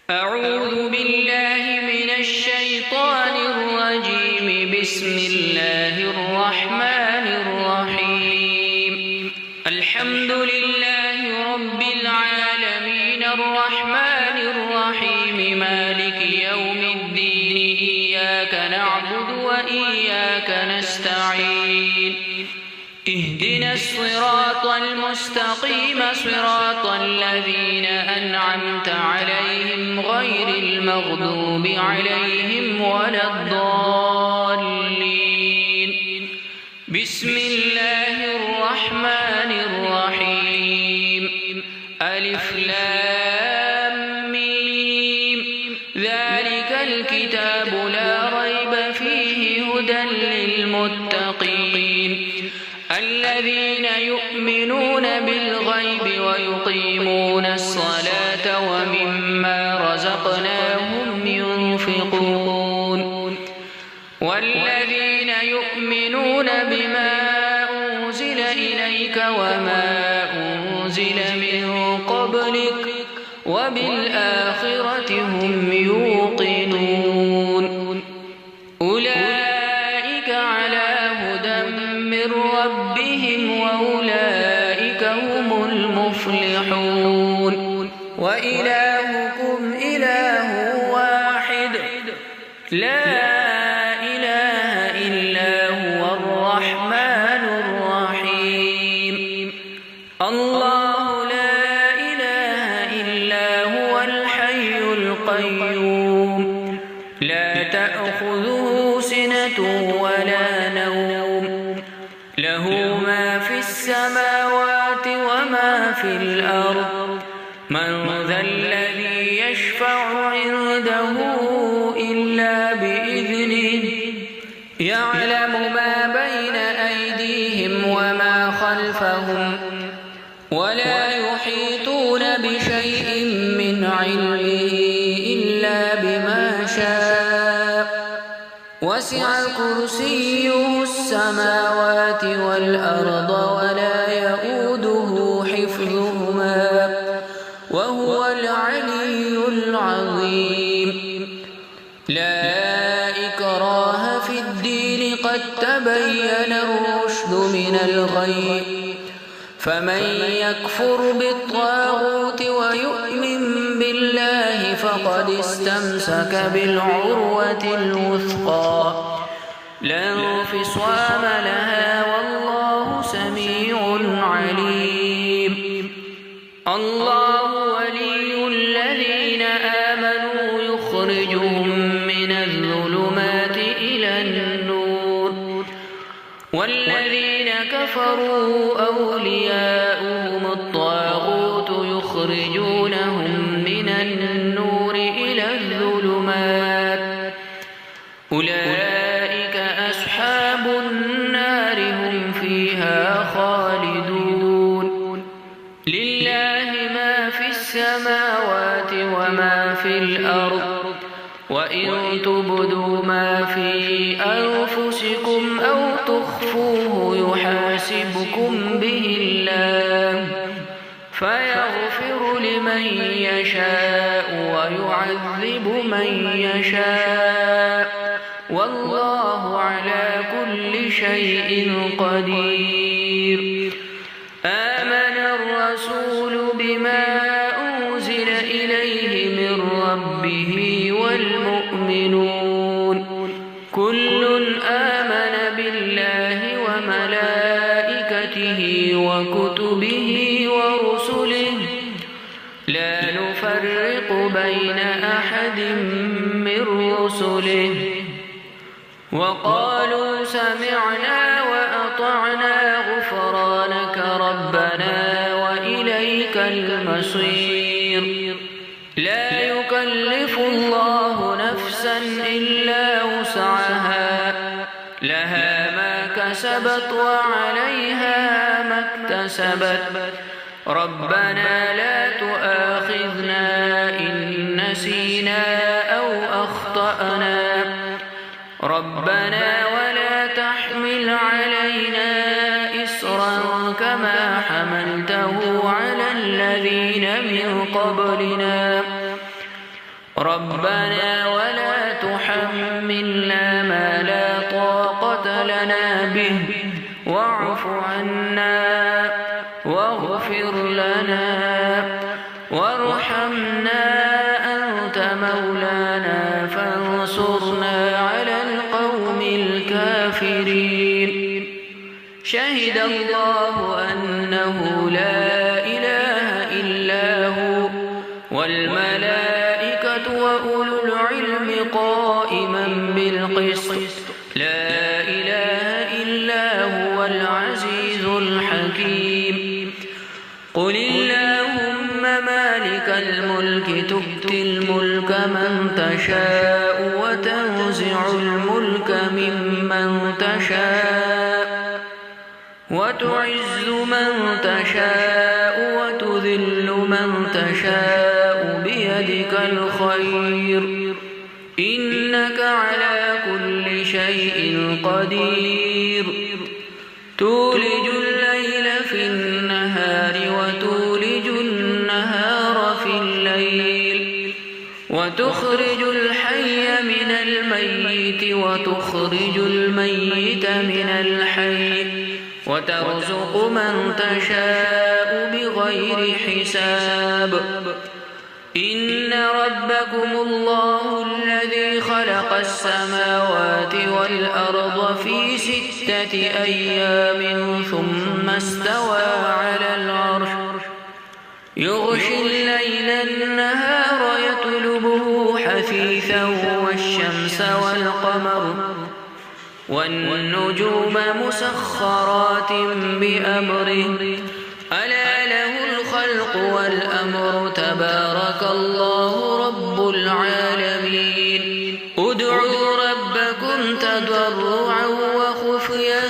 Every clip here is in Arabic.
أعوذ بالله من الشيطان الرجيم. بسم الله الرحمن الرحيم. الحمد لله رب العالمين الرحمن الرحيم مالك يوم الدين. إياك نعبد وإياك نستعين. اهدنا الصراط المستقيم صراط الذين أنعمت عليهم غير المغضوب عليهم ولا الضالين. بسم الله الرحمن الرحيم. ألف لام ميم. ذلك الكتاب لا ريب فيه هدى للمتقين الذين يؤمنون بالغيب ويقيمون الصلاة ومما رزقناهم ينفقون والذين يؤمنون بما أنزل إليك وما أنزل من قبلك وبالآخرة هم يوقنون. أولئك على هدى من ربهم وأولئك هم المفلحون. وإلهكم إله واحد لا إله إلا هو الرحمن الرحيم. الله لا إله إلا هو الحي القيوم لا تأخذه سنة ولا نوم له ما في السماوات وما في الأرض. من ذا الذي يشفع عنده إلا بإذنه. يعلم ما بين أيديهم وما خلفهم ولا يحيطون بشيء من علمه إلا بما شاء. وسع كرسيه السماوات والأرض ولا يؤوده حفظهما وهو العلي العظيم. لا إكراه في الدين قد تبين الرشد من الغي. فمن يكفر بالطاغوت ويؤمن بالله فقد استمسك بالعروة الوثقى لا انفصام لها والله سميع عليم. الله ولي الذين آمنوا يخرجهم من الظلمات إلى النور والذين كفروا أولياؤهم الطاغوت يخرجونهم من النور إلى الظلمات. أولئك أصحاب النار هم فيها خالدون. لله ما في السماوات وما في الأرض. وإن تبدوا ما في أنفسكم أو تخفوه يحاسبكم به الله فيغفر لمن يشاء ويعذب من يشاء والله على كل شيء قدير. آمن الرسول بما أنزل إليه من ربه والمؤمنون كل آمن بالله وملائكته وكتبه ورسله لا نفرق بين أحد من رسله وقالوا سمعنا وأطعنا غفرانك ربنا وإليك المصير. لا يكلف الله نفسا إلا وسعها لها ما كسبت وعليها ما اكتسبت. ربنا لا تؤاخذنا إن نسينا أو أخطأنا. ربنا ولا تحمل علينا إصرا كما حملته على الذين من قبلنا ربنا ولا تحملنا ما لا طاقة لنا به واعف عنا واغفر لنا وارحمنا أنت مولانا فانصرنا على القوم الكافرين. شهد الله أنه لا إله إلا هو والملائكة وأولو العلم قائما بالقسط لا إله إلا هو العزيز الحكيم. قل اللهم مالك الملك تؤتي الملك من تشاء وتنزع الملك ممن تشاء وتعز من تشاء وتذل من تشاء بيدك الخير إنك على كل شيء قدير. تولج الليل في النهار وتولج النهار في الليل وتخرج الحي من الميت وتخرج الميت من الحي وترزق من تشاء بغير حساب. إن ربكم الله الذي خلق السماوات والأرض في 6 أيام ثم استوى على العرش يغشي الليل النهار يطلبه حثيثا والشمس والقمر والنجوم مسخرات بأمره ألا له الخلق والأمر تبارك الله رب العالمين. ادعوا ربكم تضرعا وخفيا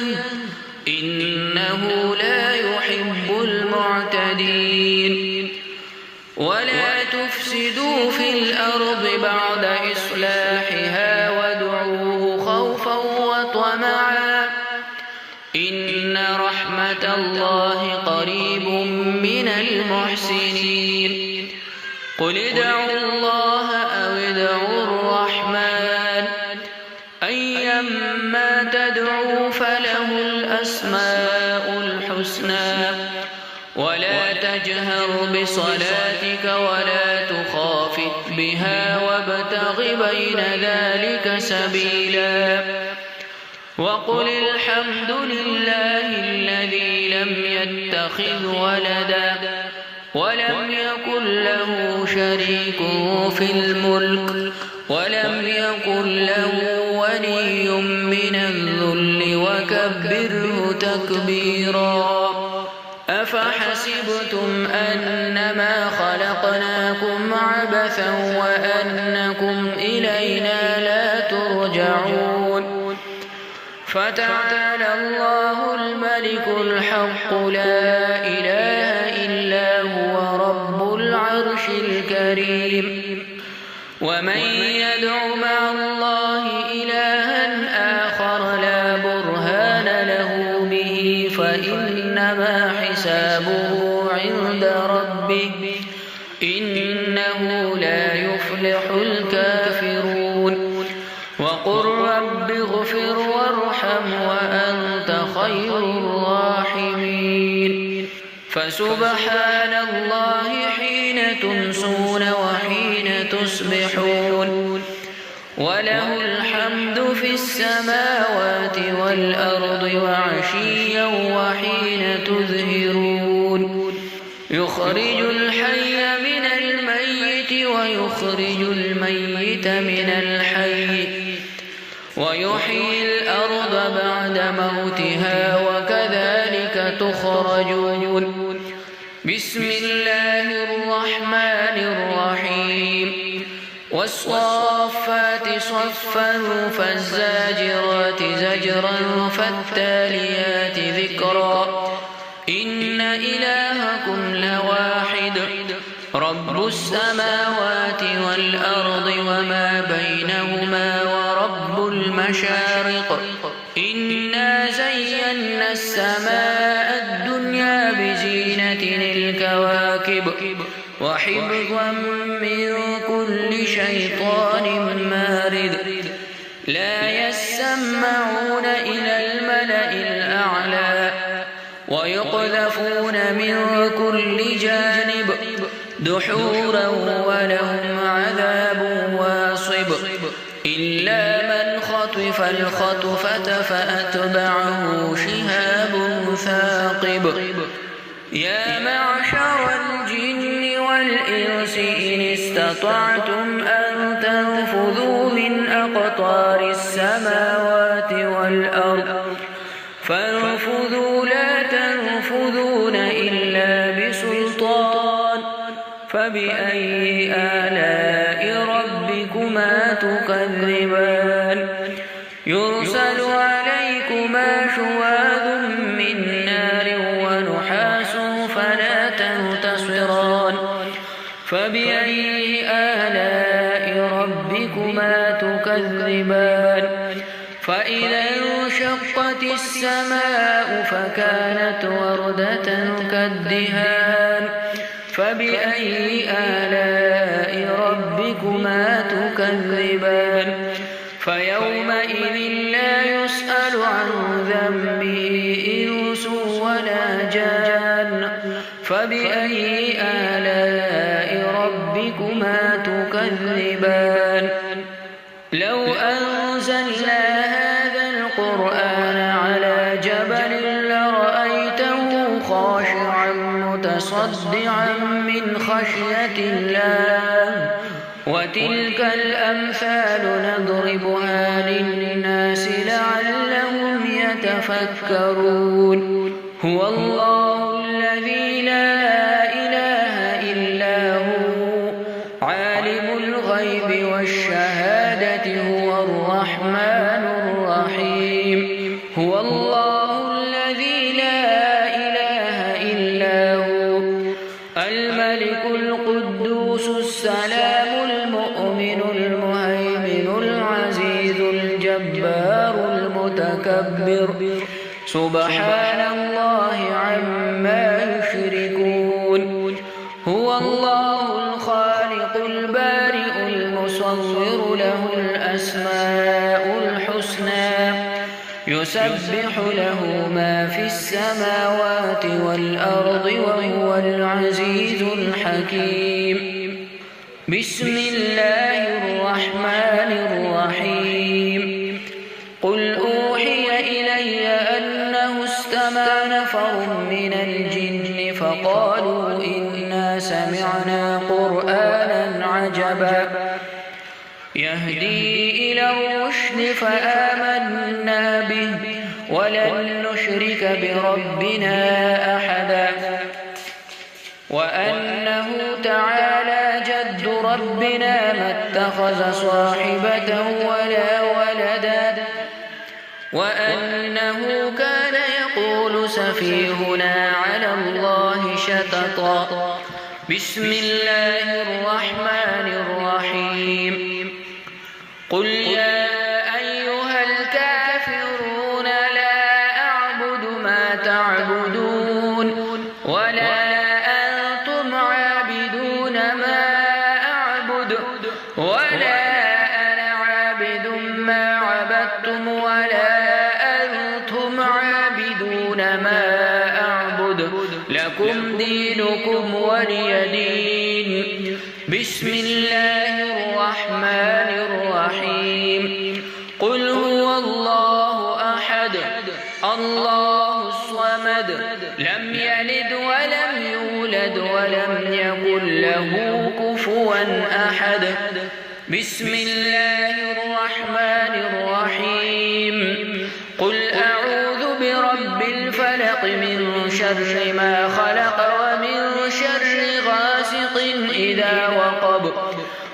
إنه لا يحب المعتدين. ولا تفسدوا في الأرض بعد إصلاحها وادعوه خوفا وطمعا إن رحمة الله قريب من المحسنين. قل ادعوا الله أو ادعوا الرحمن أيما تدعوا فله الأسماء الحسنى ولا تجهر بصلاتك ولا تخافت بها وابتغ بين ذلك سبيلا. وقل الحمد لله الذي لم يتخذ ولدا ولم يكن له شريك في الملك ولم يكن له ولي من الذل وكبره تكبيرا. أفحسبتم أنما خلقناكم عبثا وأنكم إلينا لا ترجعون. فتعالى الله الملك الحق لا إله إلا هو رب العرش الكريم. ومن يدع مع الله إلها آخر لا برهان له به فإنما حسابه عند ربه إنه لا يفلح الكافرون. وقل رب اغفر وارحم وأنت خير الراحمين. فسبحان الله حين تمسون وحين تصبحون وله الحمد في السماوات والأرض وعشيا وحين تظهرون. يخرج الحي من الميت ويخرج الميت من الحي ويحيي الأرض بعد موتها وكذلك تخرجون. بسم الله الرحمن الرحيم. والصافات صفا فالزاجرات زجرا فالتاليات ذكرا إن إلهكم لواحد رب السماوات والأرض وما بينهما ورب المشارق إنا زينا السماء الدنيا بزينة الكواكب وحفظا من كل شيء شيطان مارد لا يسمعون إلى الملأ الأعلى ويقذفون من كل جانب دحورا ولهم عذاب واصب إلا من خطف الخطفة فأتبعه شهاب ثاقب يا معشر الجن والإنس إن استطعتم أن تنفذوا من أقطار السماوات والأرض فانفذوا لا تنفذون إلا بسلطان فبأي آلاء ربكما تكذبان يرسل عليكما شواظ من نار ونحاس فلا تنتصران فبأي آلاء ربكما تكذبان فإذا انشقت السماء فكانت وردة كالدهان فبأي آلاء ربكما تكذبان فيومئذ لا يسأل عن ذنبه إنس ولا جان فبأي آلاء ربكما تكذبان لو أنزلنا هذا القرآن على جبل لرأيته خاشعا متصدعا من خشية الله وتلك الأمثال نضربها للناس لعلهم يتفكرون هو الله الذي لا إله إلا هو عالم الغيب والشهادة هو الرحمن الرحيم هو الله الذي لا إله إلا هو الملك القدوس السلام المؤمن المهيمن العزيز الجبار المتكبر سبحان الله عما يشركون هو الله الخالق البارئ المصور له الأسماء الحسنى يسبح له ما في السماوات والأرض وهو العزيز الحكيم بسم الله الرحمن الرحيم قل أوحي إلي أنه استمع نفر من الجن فقالوا إنا سمعنا قرآنا عجبا يهدي إلى الرشد فآمنا به ولن نشرك بربنا أحدا وأنه تعالى جد ربنا ما اتخذ صاحبة ولا ولدا وأنه كان يقول سفيهنا على الله شططا بسم الله الرحمن الرحيم قل يا أيها الكافرون لا أعبد ما تعبدون ولا أنتم عابدون ما أعبد ولا أنا عابد ما عبدتم ولا أنتم عابدون ما أعبد لكم دينكم ولي دين بسم الله الرحمن الرحيم قل هو الله أحد الله الصمد لم يلد ولم يولد ولم يكن له كفوا أحد بسم الله الرحمن الرحيم قل أعوذ برب الفلق من شر ما خلق ومن شر غاسق إذا وقب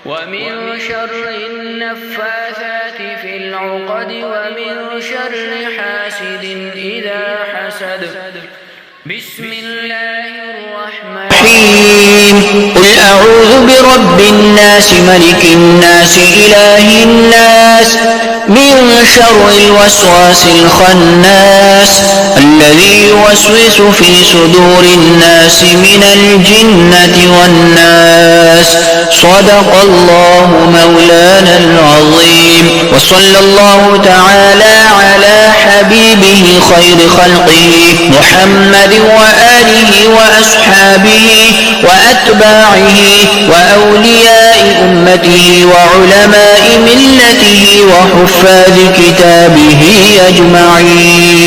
ومن شر النفاثات في العقد ومن شر حاسد إذا حسد بسم الله الرحمن الرحيم الرجيم. قل أعوذ برب الناس ملك الناس إله الناس من شر الوسواس الخناس الذي يوسوس في صدور الناس من الجنة والناس. صدق الله مولانا العظيم. وصلى الله تعالى على حبيبه خير خلقه محمد وآله وأصحابه وأتباعه وأولياء أمته وعلماء ملته وحفاظ كتابه أجمعين.